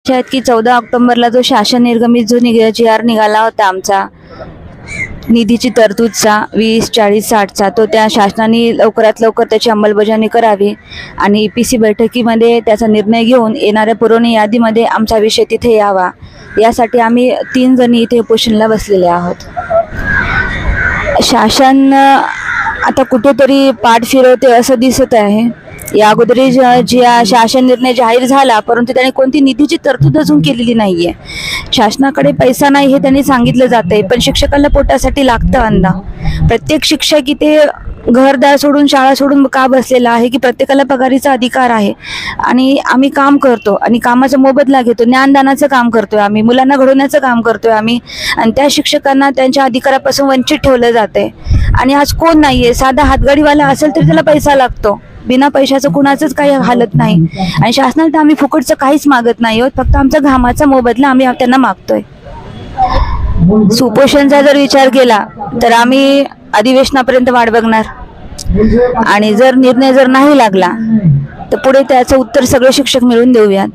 आहेत की 14 ऑक्टोबरला जो शासन निर्गमित जो GR निघाला होता आमचा निधीची तरतूदचा 20, 40, 60चा, तो त्या शासनाने लवकरात लवकर त्याची अंमलबजावणी करावी आणि EPC बैठकीमध्ये त्याचा निर्णय घेऊन येणाऱ्या पुरवणी यादीमध्ये आमचा विषय तिथे यावा, यासाठी आम्ही 3 जणी इथे उपोषणाला बसलेले आहोत. शासन आता कुठेतरी पाठ फिरवते असं दिसत आहे. या अगोदरी शासन निर्णय जाहीर झाला, परंतु त्याने कोणती निधीची तरतूद अजून केलेली नाहीये. शासनाकडे पैसा नाही हे त्यांनी सांगितलं जातंय, पण शिक्षकाला पोटासाठी लागतं अन्न. प्रत्येक शिक्षक इथे घरदार सोडून शाळा सोडून का बसलेला आहे की प्रत्येकाला पगारीचा अधिकार आहे आणि आम्ही काम करतो आणि कामाचा मोबदला घेतो. ज्ञानदानाचं काम करतोय आम्ही, मुलांना घडवण्याचं काम करतोय आम्ही, आणि त्या शिक्षकांना त्यांच्या अधिकारापासून वंचित ठेवलं जातंय. आणि आज कोण नाहीये, साधा हातगाडीवाला असेल तरी त्याला पैसा लागतो. बिना पैशाचं कुणाचंच काही हालत नाही आणि शासनाला तर आम्ही फुकटचं काहीच मागत नाही आहोत, फक्त आमचा घामाचा मोबदला आम्ही त्यांना मागतोय. सुपोषणचा जर विचार केला तर आम्ही अधिवेशनापर्यंत वाट बघणार आणि जर निर्णय जर नाही लागला तर पुढे त्याचं उत्तर सगळे शिक्षक मिळून देऊयात.